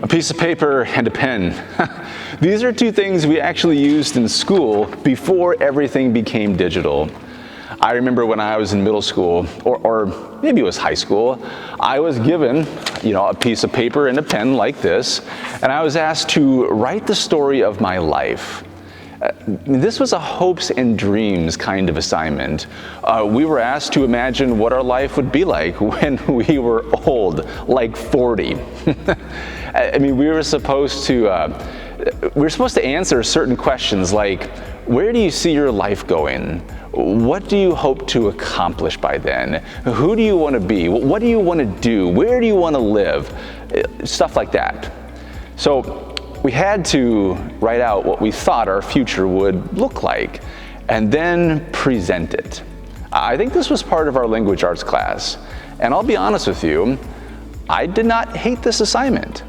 A piece of paper and a pen. These are two things we actually used in school before everything became digital. I remember when I was in middle school, or maybe it was high school, I was given, a piece of paper and a pen like this, and I was asked to write the story of my life. This was a hopes and dreams kind of assignment. We were asked to imagine what our life would be like when we were old, like 40. we were supposed to answer certain questions like, where do you see your life going? What do you hope to accomplish by then? Who do you want to be? What do you want to do? Where do you want to live? Stuff like that. So we had to write out what we thought our future would look like and then present it. I think this was part of our language arts class. And I'll be honest with you, I did not hate this assignment.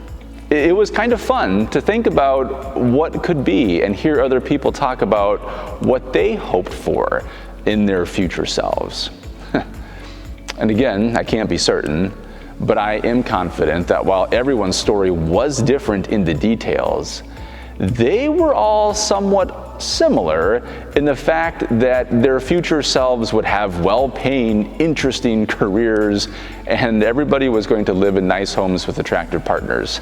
It was kind of fun to think about what could be and hear other people talk about what they hoped for in their future selves. And again, I can't be certain, but I am confident that while everyone's story was different in the details, they were all somewhat similar in the fact that their future selves would have well-paying, interesting careers, and everybody was going to live in nice homes with attractive partners.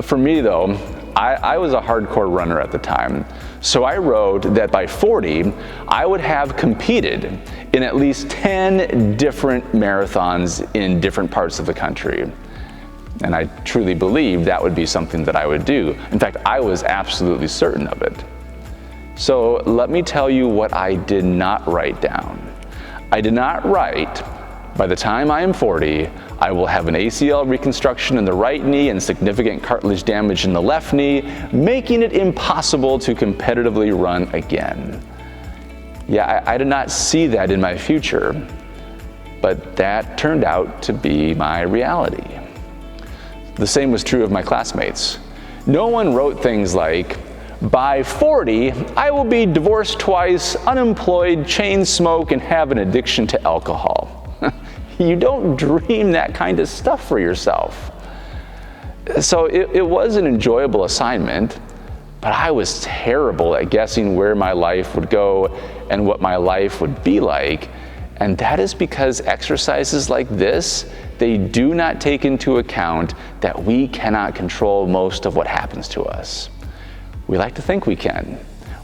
For me, though, I was a hardcore runner at the time, so I wrote that by 40, I would have competed in at least 10 different marathons in different parts of the country. And I truly believed that would be something that I would do. In fact, I was absolutely certain of it. So let me tell you what I did not write down. I did not write, by the time I am 40, I will have an ACL reconstruction in the right knee and significant cartilage damage in the left knee, making it impossible to competitively run again. Yeah, I did not see that in my future, but that turned out to be my reality. The same was true of my classmates. No one wrote things like, by 40, I will be divorced twice, unemployed, chain smoke, and have an addiction to alcohol. You don't dream that kind of stuff for yourself. So it was an enjoyable assignment, but I was terrible at guessing where my life would go and what my life would be like. And that is because exercises like this, they do not take into account that we cannot control most of what happens to us. We like to think we can.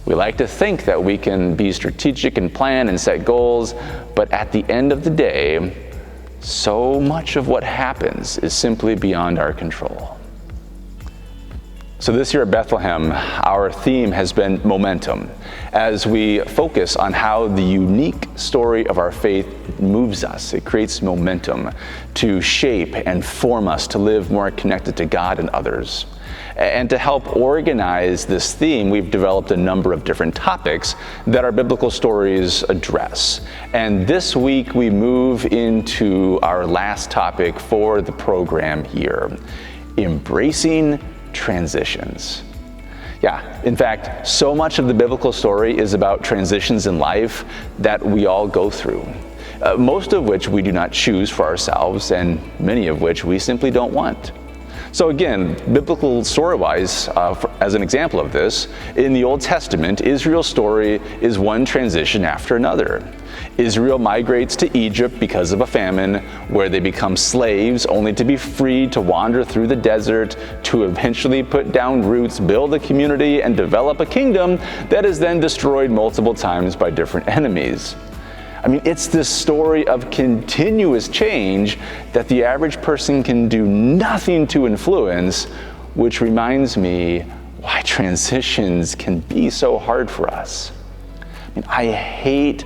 We like to think that we can be strategic and plan and set goals, but at the end of the day, so much of what happens is simply beyond our control. So this year at Bethlehem, our theme has been momentum, as we focus on how the unique story of our faith moves us. It creates momentum to shape and form us to live more connected to God and others. And to help organize this theme, we've developed a number of different topics that our biblical stories address. And this week we move into our last topic for the program here, embracing transitions. Yeah, in fact, so much of the biblical story is about transitions in life that we all go through, most of which we do not choose for ourselves, and many of which we simply don't want. So again, biblical story-wise, as an example of this, in the Old Testament, Israel's story is one transition after another. Israel migrates to Egypt because of a famine, where they become slaves only to be freed to wander through the desert, to eventually put down roots, build a community, and develop a kingdom that is then destroyed multiple times by different enemies. It's this story of continuous change that the average person can do nothing to influence, which reminds me why transitions can be so hard for us. I hate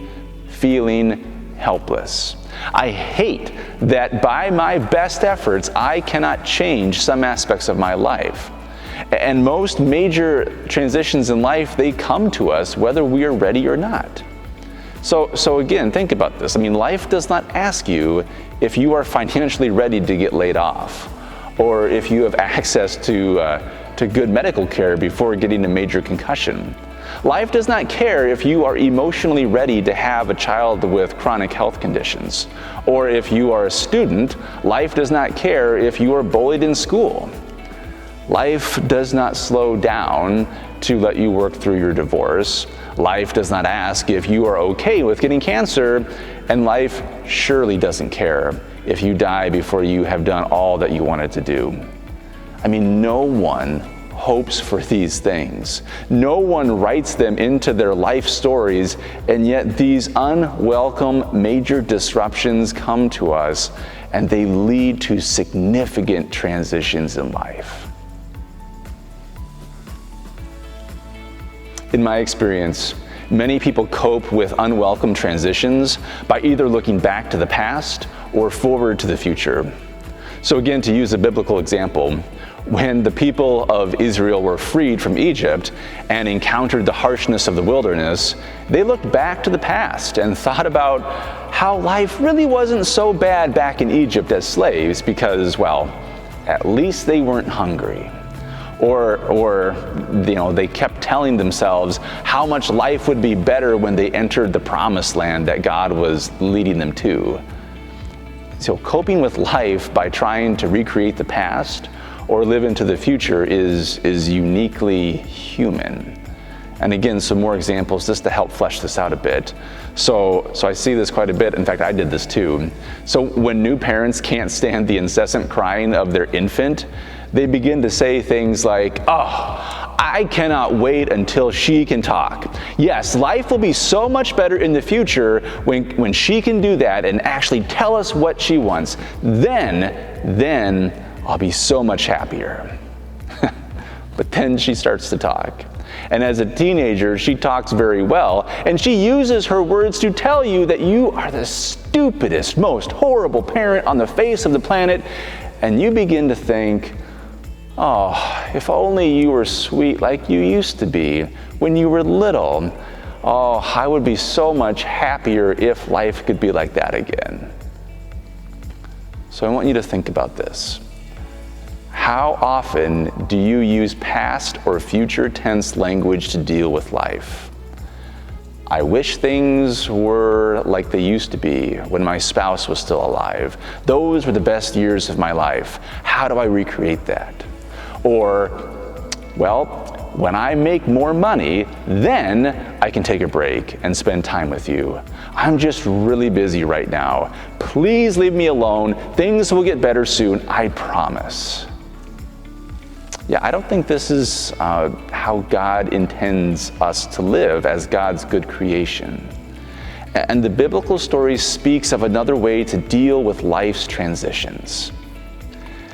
feeling helpless. I hate that by my best efforts, I cannot change some aspects of my life. And most major transitions in life, they come to us whether we are ready or not. So again, think about this. Life does not ask you if you are financially ready to get laid off, or if you have access to good medical care before getting a major concussion. Life does not care if you are emotionally ready to have a child with chronic health conditions. Or if you are a student, life does not care if you are bullied in school. Life does not slow down to let you work through your divorce. Life does not ask if you are okay with getting cancer. And life surely doesn't care if you die before you have done all that you wanted to do. I mean, no one hopes for these things. No one writes them into their life stories, and yet these unwelcome major disruptions come to us, and they lead to significant transitions in life. In my experience, many people cope with unwelcome transitions by either looking back to the past or forward to the future. So again, to use a biblical example, when the people of Israel were freed from Egypt and encountered the harshness of the wilderness, they looked back to the past and thought about how life really wasn't so bad back in Egypt as slaves because, well, at least they weren't hungry. Or they kept telling themselves how much life would be better when they entered the promised land that God was leading them to. So coping with life by trying to recreate the past or live into the future is uniquely human. And again, some more examples just to help flesh this out a bit. So I see this quite a bit. In fact, I did this too. So when new parents can't stand the incessant crying of their infant, they begin to say things like, "Oh, I cannot wait until she can talk. Yes, life will be so much better in the future when she can do that and actually tell us what she wants. Then I'll be so much happier." But then she starts to talk. And as a teenager, she talks very well, and she uses her words to tell you that you are the stupidest, most horrible parent on the face of the planet, and you begin to think, "Oh, if only you were sweet like you used to be when you were little. Oh, I would be so much happier if life could be like that again." So I want you to think about this. How often do you use past or future tense language to deal with life? I wish things were like they used to be when my spouse was still alive. Those were the best years of my life. How do I recreate that? Or, well, when I make more money, then I can take a break and spend time with you. I'm just really busy right now. Please leave me alone. Things will get better soon, I promise. Yeah, I don't think this is how God intends us to live as God's good creation. And the biblical story speaks of another way to deal with life's transitions.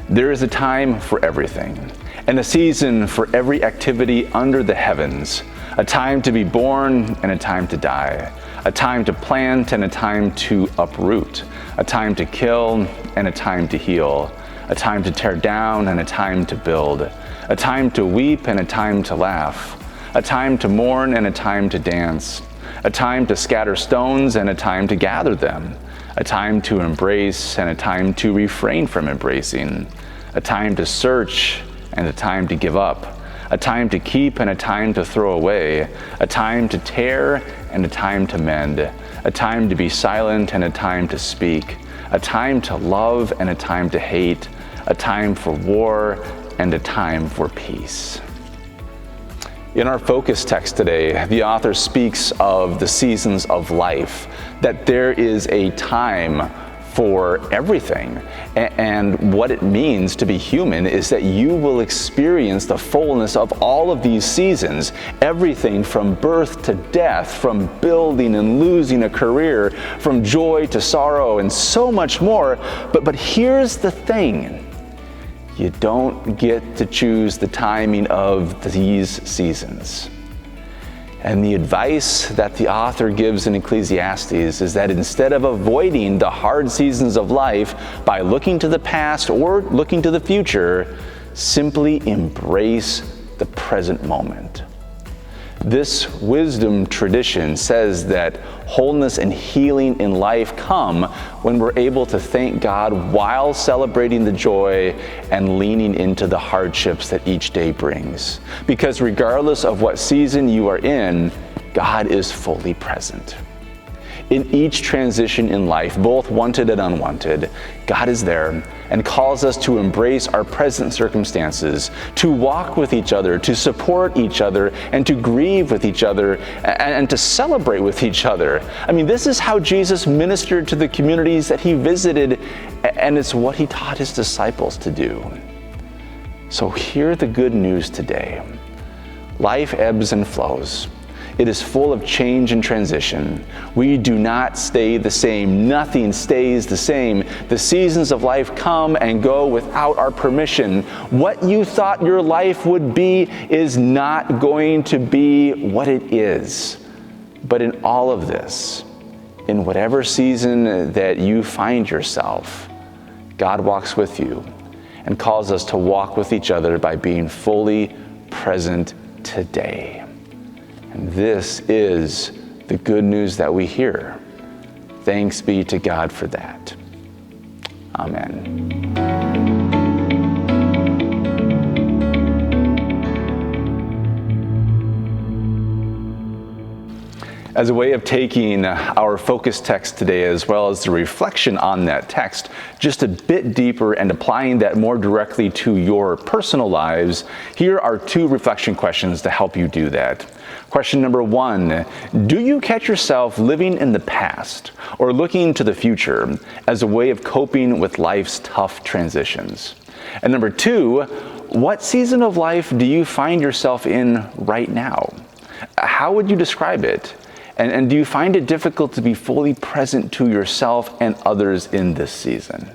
There is a time for everything, and a season for every activity under the heavens, a time to be born and a time to die, a time to plant and a time to uproot, a time to kill and a time to heal, a time to tear down and a time to build, a time to weep and a time to laugh, a time to mourn and a time to dance, a time to scatter stones and a time to gather them, a time to embrace and a time to refrain from embracing, a time to search and a time to give up, a time to keep and a time to throw away, a time to tear and a time to mend, a time to be silent and a time to speak, a time to love and a time to hate, a time for war and a time for peace. In our focus text today, the author speaks of the seasons of life, that there is a time for everything. And what it means to be human is that you will experience the fullness of all of these seasons, everything from birth to death, from building and losing a career, from joy to sorrow, and so much more. But here's the thing. You don't get to choose the timing of these seasons. And the advice that the author gives in Ecclesiastes is that instead of avoiding the hard seasons of life by looking to the past or looking to the future, simply embrace the present moment. This wisdom tradition says that wholeness and healing in life come when we're able to thank God while celebrating the joy and leaning into the hardships that each day brings. Because regardless of what season you are in, God is fully present. In each transition in life, both wanted and unwanted, God is there and calls us to embrace our present circumstances, to walk with each other, to support each other, and to grieve with each other, and to celebrate with each other. I mean, this is how Jesus ministered to the communities that he visited, and it's what he taught his disciples to do. So hear the good news today. Life ebbs and flows. It is full of change and transition. We do not stay the same. Nothing stays the same. The seasons of life come and go without our permission. What you thought your life would be is not going to be what it is. But in all of this, in whatever season that you find yourself, God walks with you and calls us to walk with each other by being fully present today. And this is the good news that we hear. Thanks be to God for that. Amen. As a way of taking our focus text today, as well as the reflection on that text, just a bit deeper and applying that more directly to your personal lives, here are 2 reflection questions to help you do that. Question number 1, do you catch yourself living in the past or looking to the future as a way of coping with life's tough transitions? And number 2, what season of life do you find yourself in right now? How would you describe it? And do you find it difficult to be fully present to yourself and others in this season?